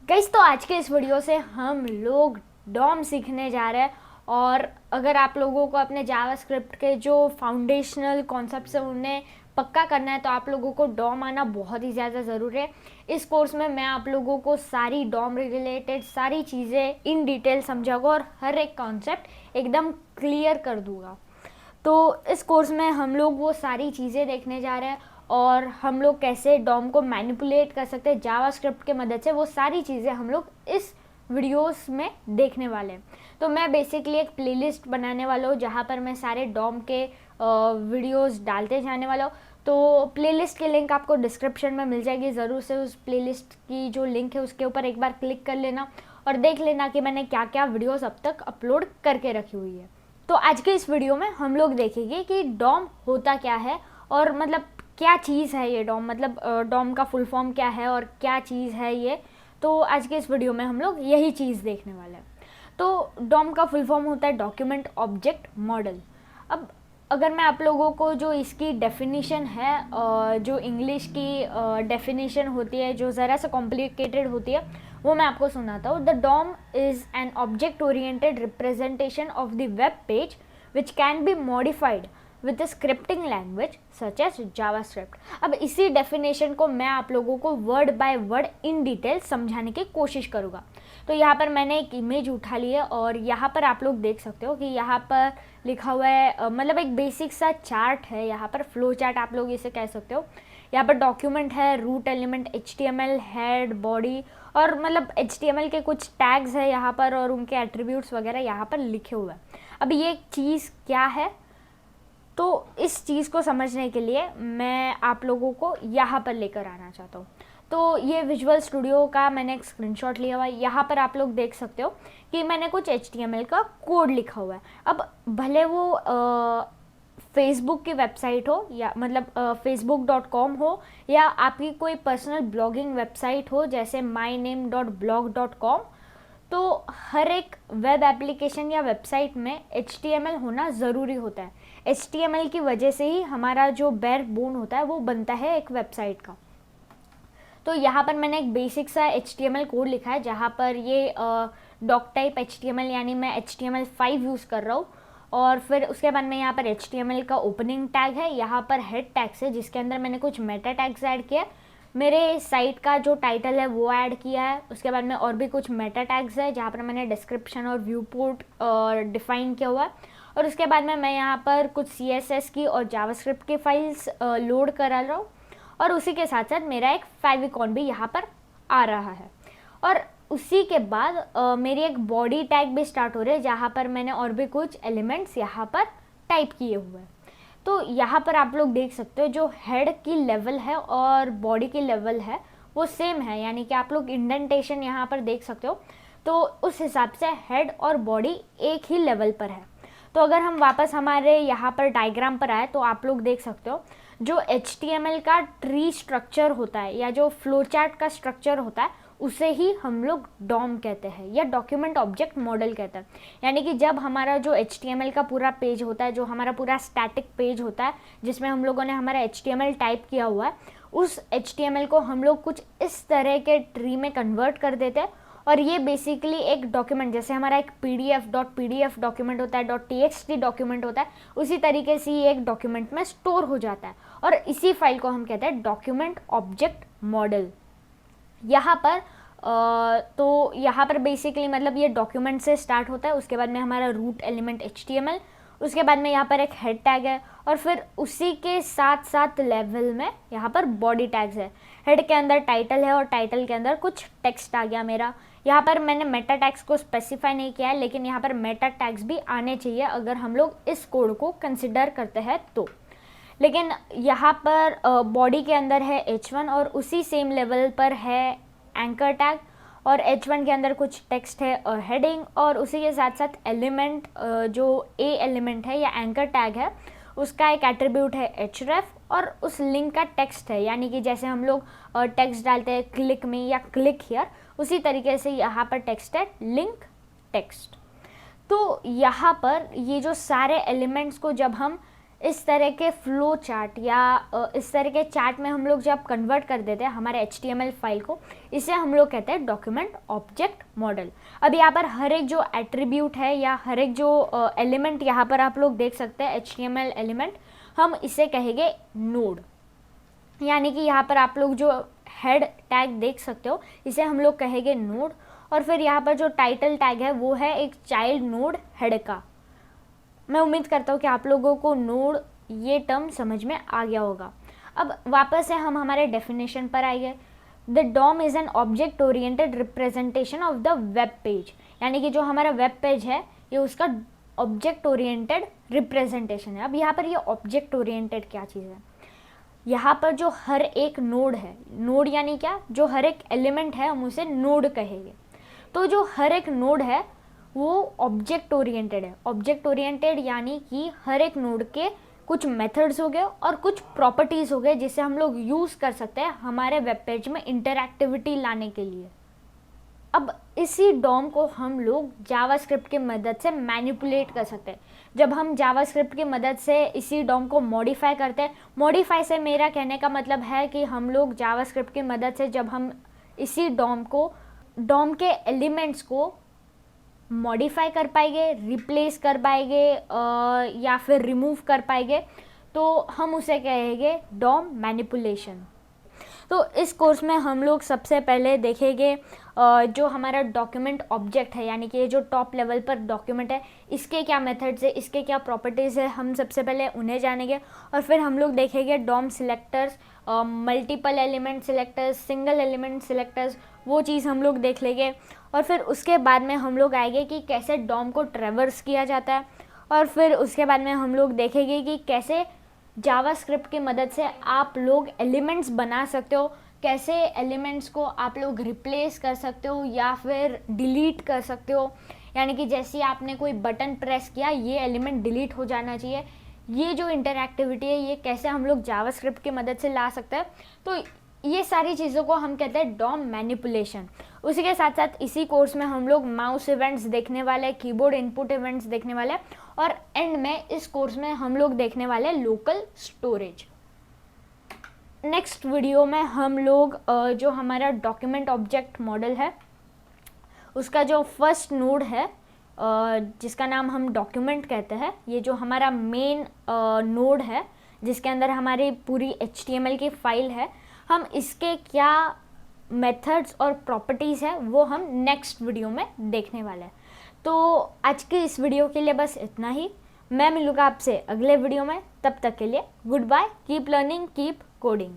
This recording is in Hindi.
गाइस, तो आज के इस वीडियो से हम लोग डॉम सीखने जा रहे हैं। और अगर आप लोगों को अपने जावास्क्रिप्ट के जो फाउंडेशनल कॉन्सेप्ट्स हैं उन्हें पक्का करना है तो आप लोगों को डॉम आना बहुत ही ज़्यादा ज़रूरी है। इस कोर्स में मैं आप लोगों को सारी डॉम रिलेटेड सारी चीज़ें इन डिटेल समझाऊंगा और हर एक कॉन्सेप्ट एकदम क्लियर कर दूंगा। तो इस कोर्स में हम लोग वो सारी चीज़ें देखने जा रहे हैं और हम लोग कैसे डॉम को मैनिपुलेट कर सकते हैं जावास्क्रिप्ट के मदद से, वो सारी चीज़ें हम लोग इस वीडियोस में देखने वाले हैं। तो मैं बेसिकली एक प्लेलिस्ट बनाने वाला हूँ जहाँ पर मैं सारे डॉम के वीडियोस डालते जाने वाला हूँ। तो प्लेलिस्ट की लिंक आपको डिस्क्रिप्शन में मिल जाएगी। ज़रूर से उस प्लेलिस्ट की जो लिंक है उसके ऊपर एक बार क्लिक कर लेना और देख लेना कि मैंने क्या क्या वीडियोस अब तक अपलोड करके रखी हुई है। तो आज के इस वीडियो में हम लोग देखेंगे कि डॉम होता क्या है और मतलब क्या चीज़ है ये डॉम, मतलब डॉम का फुल फॉर्म क्या है और क्या चीज़ है ये। तो आज के इस वीडियो में हम लोग यही चीज़ देखने वाले हैं। तो डॉम का फुल फॉर्म होता है डॉक्यूमेंट ऑब्जेक्ट मॉडल। अब अगर मैं आप लोगों को जो इसकी डेफिनेशन है, जो इंग्लिश की डेफिनेशन होती है जो ज़रा सा कॉम्प्लिकेटेड होती है, वो मैं आपको सुनाता हूँ। The DOM is an object oriented representation of the web page which can be modified with the scripting language such as JavaScript. अब इसी डेफिनेशन को मैं आप लोगों को word by word in detail समझाने की कोशिश करूँगा। तो यहाँ पर मैंने एक इमेज उठा ली है और यहाँ पर आप लोग देख सकते हो कि यहाँ पर लिखा हुआ है, मतलब एक बेसिक सा चार्ट है, यहाँ पर फ्लो चार्ट आप लोग इसे कह सकते हो। यहाँ पर डॉक्यूमेंट है, root element, HTML, head, body और मतलब HTML के कुछ टैग्स है यहाँ पर और उनके एट्रीब्यूट्स वगैरह यहाँ पर लिखे हुए हैं। अब ये चीज़ क्या है, तो इस चीज़ को समझने के लिए मैं आप लोगों को यहाँ पर लेकर आना चाहता हूँ। तो ये विजुअल स्टूडियो का मैंने एक स्क्रीनशॉट लिया हुआ है। यहाँ पर आप लोग देख सकते हो कि मैंने कुछ HTML का कोड लिखा हुआ है। अब भले वो फेसबुक की वेबसाइट हो या मतलब facebook.com हो या आपकी कोई पर्सनल ब्लॉगिंग वेबसाइट हो जैसे myname.blog.com, तो हर एक वेब एप्लीकेशन या वेबसाइट में HTML होना ज़रूरी होता है। HTML की वजह से ही हमारा जो बैक बोन होता है वो बनता है एक वेबसाइट का। तो यहाँ पर मैंने एक बेसिक सा HTML कोड लिखा है जहाँ पर ये डॉक टाइप HTML यानी मैं HTML5 यूज़ कर रहा हूँ। और फिर उसके बाद में यहाँ पर HTML का ओपनिंग टैग है, यहाँ पर हेड टैग्स है जिसके अंदर मैंने कुछ मेटा टैग्स ऐड किया, मेरे साइट का जो टाइटल है वो ऐड किया है। उसके बाद में और भी कुछ मेटा टैग्स है जहाँ पर मैंने डिस्क्रिप्शन और व्यू पोर्ट डिफाइन किया हुआ है। और उसके बाद में मैं यहाँ पर कुछ CSS की और जावास्क्रिप्ट की फाइल्स लोड करा रहा हूँ और उसी के साथ साथ मेरा एक फेविकॉन भी यहाँ पर आ रहा है। और उसी के बाद मेरी एक बॉडी टैग भी स्टार्ट हो रही है जहाँ पर मैंने और भी कुछ एलिमेंट्स यहाँ पर टाइप किए हुए हैं। तो यहाँ पर आप लोग देख सकते हो जो हेड की लेवल है और बॉडी की लेवल है वो सेम है, यानी कि आप लोग इंडेंटेशन यहाँ पर देख सकते हो। तो उस हिसाब से हेड और बॉडी एक ही लेवल पर है। तो अगर हम वापस हमारे यहाँ पर डायग्राम पर आए तो आप लोग देख सकते हो जो HTML का ट्री स्ट्रक्चर होता है या जो फ्लो चार्ट का स्ट्रक्चर होता है उसे ही हम लोग डॉम कहते हैं या डॉक्यूमेंट ऑब्जेक्ट मॉडल कहते हैं। यानी कि जब हमारा जो HTML का पूरा पेज होता है, जो हमारा पूरा स्टैटिक पेज होता है जिसमें हम लोगों ने हमारा HTML टाइप किया हुआ है, उस HTML को हम लोग कुछ इस तरह के ट्री में कन्वर्ट कर देते हैं और ये बेसिकली एक डॉक्यूमेंट, जैसे हमारा एक PDF डॉक्यूमेंट होता है, .txt डॉक्यूमेंट होता है, उसी तरीके से ये एक डॉक्यूमेंट में स्टोर हो जाता है और इसी फाइल को हम कहते हैं डॉक्यूमेंट ऑब्जेक्ट मॉडल। यहाँ पर तो यहाँ पर बेसिकली मतलब ये डॉक्यूमेंट से स्टार्ट होता है। उसके बाद में हमारा रूट एलिमेंट HTML, उसके बाद में यहाँ पर एक हेड टैग है और फिर उसी के साथ साथ लेवल में यहाँ पर बॉडी टैग्स है। हेड के अंदर टाइटल है और टाइटल के अंदर कुछ टेक्स्ट आ गया मेरा। यहाँ पर मैंने मेटा टैग्स को स्पेसिफाई नहीं किया है, लेकिन यहाँ पर मेटा टैग्स भी आने चाहिए अगर हम लोग इस कोड को कंसिडर करते हैं तो। लेकिन यहाँ पर बॉडी के अंदर है H1 और उसी सेम लेवल पर है एंकर टैग और H1 के अंदर कुछ टेक्स्ट है हेडिंग और उसी के साथ साथ एलिमेंट जो A एलिमेंट है या एंकर टैग है उसका एक एट्रीब्यूट है href और उस लिंक का टेक्स्ट है, यानी कि जैसे हम लोग टेक्स्ट डालते हैं क्लिक में या क्लिक हियर, उसी तरीके से यहाँ पर टेक्स्ट है लिंक टेक्स्ट। तो यहाँ पर ये जो सारे एलिमेंट्स को जब हम इस तरह के फ्लो चार्ट या इस तरह के चार्ट में हम लोग जब कन्वर्ट कर देते हैं हमारे HTML फाइल को, इसे हम लोग कहते हैं डॉक्यूमेंट ऑब्जेक्ट मॉडल। अब यहाँ पर हर एक जो एट्रीब्यूट है या हर एक जो एलिमेंट यहाँ पर आप लोग देख सकते हैं HTML एलिमेंट, हम इसे कहेंगे नोड। यानी कि यहाँ पर आप लोग जो हेड टैग देख सकते हो इसे हम लोग कहेंगे नोड, और फिर यहाँ पर जो टाइटल टैग है वो है एक चाइल्ड नोड हेड का। मैं उम्मीद करता हूँ कि आप लोगों को नोड ये टर्म समझ में आ गया होगा। अब वापस से हम हमारे डेफिनेशन पर आएंगे। The DOM is an object oriented representation of the web page, यानी कि जो हमारा वेब पेज है ये उसका ऑब्जेक्ट ओरिएंटेड रिप्रेजेंटेशन है। अब यहाँ पर ये ऑब्जेक्ट ओरिएंटेड क्या चीज़ है, यहाँ पर जो हर एक नोड है, नोड यानी क्या, जो हर एक एलिमेंट है हम उसे नोड कहेंगे। तो जो हर एक नोड है वो ऑब्जेक्ट ओरिएंटेड है। ऑब्जेक्ट ओरिएंटेड यानी कि हर एक नोड के कुछ मेथड्स हो गए और कुछ प्रॉपर्टीज़ हो गए जिसे हम लोग यूज़ कर सकते हैं हमारे वेब पेज में इंटरैक्टिविटी लाने के लिए। अब इसी डॉम को हम लोग जावास्क्रिप्ट की मदद से मैनिपुलेट कर सकते हैं। जब हम जावास्क्रिप्ट की मदद से इसी डॉम को मॉडिफाई करते हैं, मॉडिफाई से मेरा कहने का मतलब है कि हम लोग जावास्क्रिप्ट की मदद से जब हम इसी डॉम के एलिमेंट्स को मॉडिफाई कर पाएंगे, रिप्लेस कर पाएंगे या फिर रिमूव कर पाएंगे, तो हम उसे कहेंगे डॉम मैनिपुलेशन। तो इस कोर्स में हम लोग सबसे पहले देखेंगे जो हमारा डॉक्यूमेंट ऑब्जेक्ट है, यानी कि ये जो टॉप लेवल पर डॉक्यूमेंट है इसके क्या मेथड्स है, इसके क्या प्रॉपर्टीज़ है, हम सबसे पहले उन्हें जानेंगे। और फिर हम लोग देखेंगे DOM selectors, multiple element selectors, single element selectors, वो चीज़ हम लोग देख लेंगे। और फिर उसके बाद में हम लोग आएंगे कि कैसे डॉम को ट्रैवर्स किया जाता है। और फिर उसके बाद में हम लोग देखेंगे कि कैसे जावास्क्रिप्ट की मदद से आप लोग एलिमेंट्स बना सकते हो, कैसे एलिमेंट्स को आप लोग रिप्लेस कर सकते हो या फिर डिलीट कर सकते हो। यानी कि जैसे आपने कोई बटन प्रेस किया ये एलिमेंट डिलीट हो जाना चाहिए। ये जो इंटरैक्टिविटी है ये कैसे हम लोग जावास्क्रिप्ट की मदद से ला सकते हैं। तो ये सारी चीज़ों को हम कहते हैं डॉम मैनिपुलेशन। उसी के साथ साथ इसी कोर्स में हम लोग माउस इवेंट्स देखने वाले, कीबोर्ड इनपुट इवेंट्स देखने वाले, और एंड में इस कोर्स में हम लोग देखने वाले लोकल स्टोरेज। नेक्स्ट वीडियो में हम लोग जो हमारा डॉक्यूमेंट ऑब्जेक्ट मॉडल है उसका जो फर्स्ट नोड है जिसका नाम हम डॉक्यूमेंट कहते हैं, ये जो हमारा मेन नोड है जिसके अंदर हमारी पूरी HTML की फाइल है, हम इसके क्या मेथड्स और प्रॉपर्टीज़ है वो हम नेक्स्ट वीडियो में देखने वाले हैं। तो आज की इस वीडियो के लिए बस इतना ही। मैं मिलूँगा आपसे अगले वीडियो में, तब तक के लिए good bye, keep learning, keep coding.